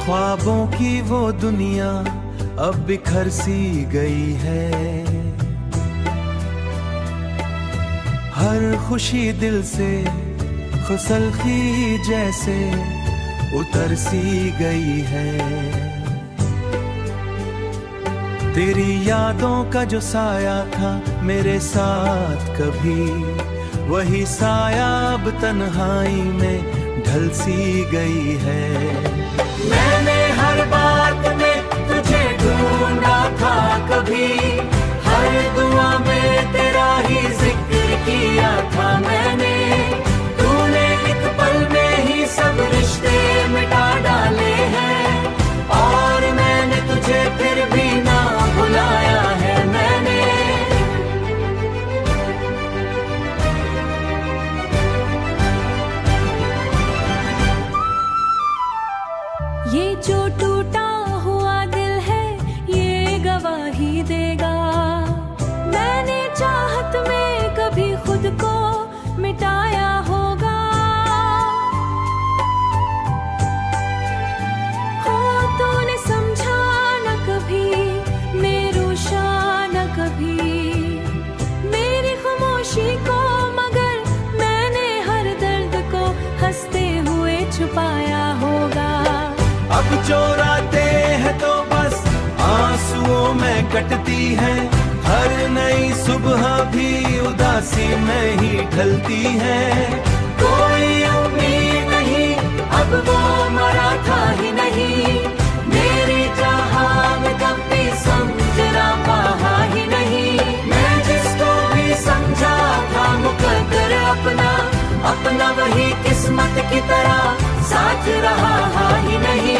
ख्वाबों की वो दुनिया अब बिखर सी गई है, हर खुशी दिल से खुसलखी जैसे उतर सी गई है। तेरी यादों का जो साया था मेरे साथ कभी, वही साया अब तन्हाई में ढल सी गई है। मैंने हर बात में तुझे ढूंढा था कभी, हर दुआ में तेरा ही जिक्र किया था मैंने। तूने एक पल में ही सब रिश्ते मिटा डाले हैं, और मैंने तुझे फिर भी ना भुलाया है मैंने। ये जो टूटा हुआ दिल है ये गवाही देगा, मैंने चाहत में कभी खुद को मिटाया होगा। हो तूने समझा न कभी, मेरूशा न कभी मेरी खामोशी को, मगर मैंने हर दर्द को हंसते हुए छुपाया होगा। अब जो रातें हैं तो बस आंसुओं में कटती है, हर नई सुबह भी उदासी में ही ढलती है। कोई उम्मीद नहीं, अब वो मरा था ही नहीं, मेरी जहां में कभी समझना पाहा ही नहीं। मैं जिसको भी समझा था मुकद्दर अपना, अपना वही किस्मत की तरह साथ रहा ही नहीं।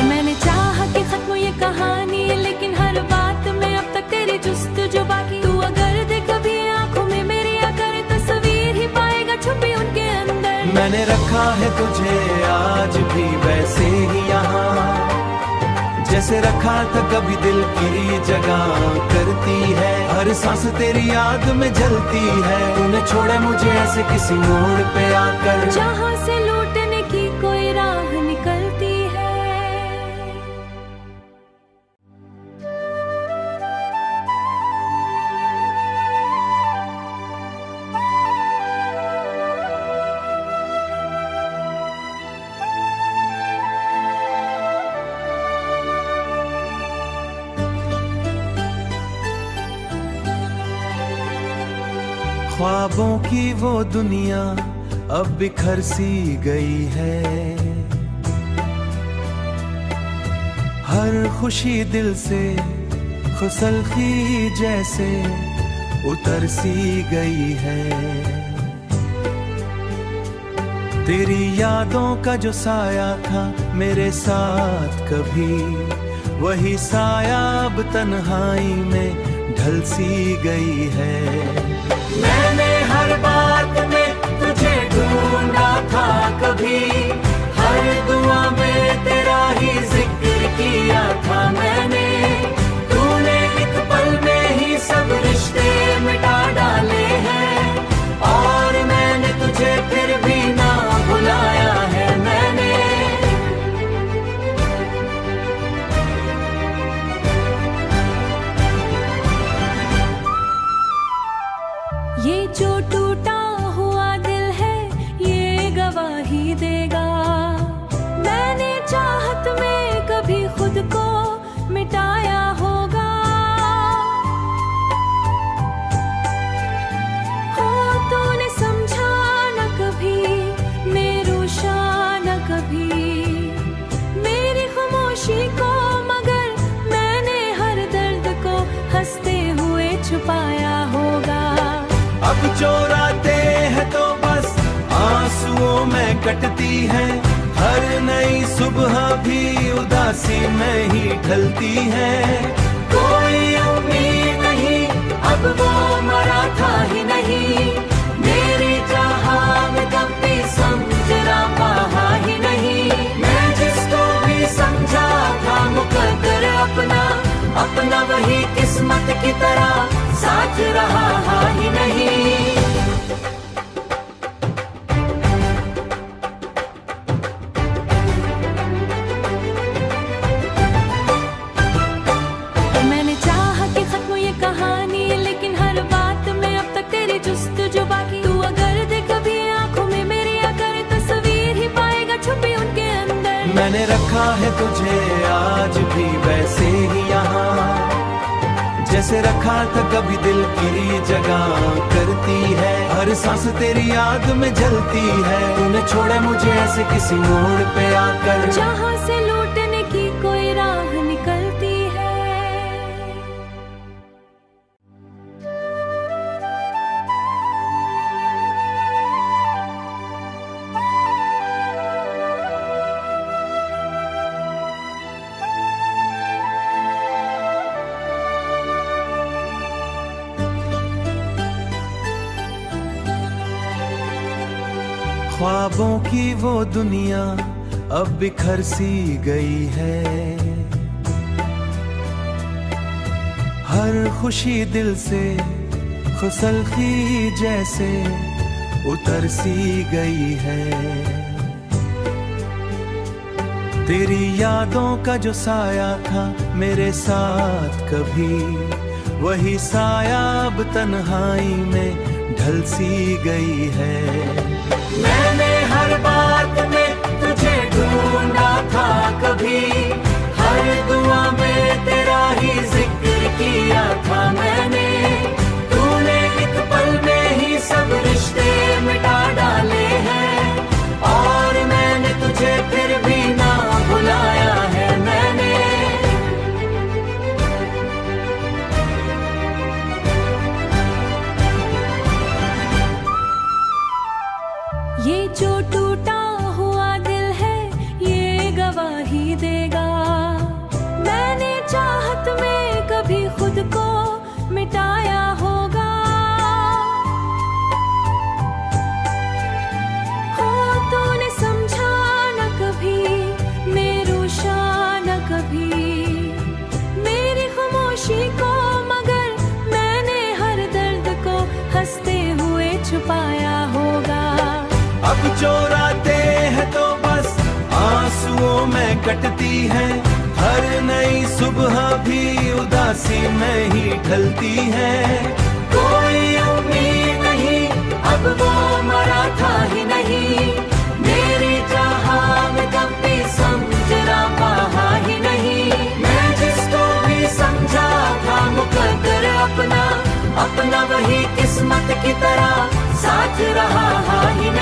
मैंने चाहा कि खत्म ये कहानी, लेकिन हर बात में अब तक तेरी जुस्तजू बाकी। तू अगर दे कभी आंखों में मेरी अगर तस्वीर ही पाएगा छुपी उनके अंदर। मैंने रखा है तुझे आज भी वैसे ही यहाँ, जैसे रखा था कभी दिल की जगह करती है। हर सांस तेरी याद में जलती है, तूने छोड़ा मुझे ऐसे किसी मोड़ पे आकर, जहाँ से लौटने की कोई राह निकलती है। ख्वाबों की वो दुनिया अब बिखर सी गई है, हर खुशी दिल से खुसलखी जैसे उतर सी गई है। तेरी यादों का जो साया था मेरे साथ कभी, वही साया अब तन्हाई में ढल सी गई है। मैंने हर बात में तुझे ढूंढा था कभी, हर दुआ में तेरा ही जिक्र किया था मैंने। तूने एक पल में ही सब रिश्ते मिटा डाले हैं, और मैंने तुझे फिर भी ना भुलाया है मैंने। ये जो टूटा हुआ दिल है ये गवाही देगा, मैंने चाहत में कभी खुद को मिटाया होगा। हो तूने समझा न कभी, मेरूशा न कभी मेरी खामोशी को, मगर मैंने हर दर्द को हंसते हुए छुपाया होगा। अब जो रातें हैं तो बस आंसुओं में कटती है, हर नई सुबह भी उदासी में ही ढलती है। कोई उम्मीद नहीं, अब वो मरा था ही नहीं, मेरी जहां में कभी समझना पाहा ही नहीं। मैं जिसको भी समझा था मुकद्दर अपना, अपना वही किस्मत किस्मत की तरह साथ रहा हा ही नहीं। मैंने चाहा कि खत्म ये कहानी, लेकिन हर बात में अब तक तेरी जुस्तजू बाकी। तू अगर दे कभी आंखों में मेरी अगर तस्वीर ही पाएगा छुपी उनके अंदर। मैंने रखा है तुझे आज भी वैसे ही यहाँ, जैसे रखा था कभी दिल की जगह करती है। हर सांस तेरी याद में जलती है। तूने छोड़ा मुझे ऐसे किसी मोड़ पे आकर, जहाँ से लौटने की कोई राह निकलती है। ख्वाबों की वो दुनिया अब बिखर सी गई है। हर खुशी दिल से खुसलखी जैसे उतर सी गई है। तेरी यादों का जो साया था मेरे साथ कभी, वही साया अब तन्हाई में ढल सी गई है। मैंने हर बात में तुझे ढूंढा था कभी, हर दुआ में तेरा ही जिक्र किया था मैंने। तूने एक पल में ही सब रिश्ते मिटा डाले हैं, और मैंने तुझे फिर भी ना भुलाया है मैंने। ये जो टूटा हुआ दिल है ये गवाही देगा। मैंने चाहत में कभी खुद को मिटाया होगा। हो तूने समझा न कभी मेरू शान कभी मेरी खामोशी को, मगर मैंने हर दर्द को हंसते हुए छुपाया होगा। अब जो रातें हैं तो बस आंसुओं में कटती है। हर नई सुबह भी उदासी में ही ढलती है। कोई उम्मीद नहीं अब वो मरा था ही नहीं। मेरी जहां में कभी समझना पाहा ही नहीं। मैं जिसको भी समझा था मुकद्दर अपना, अपना वही किस्मत की तरह साथ रहा हा ही नहीं।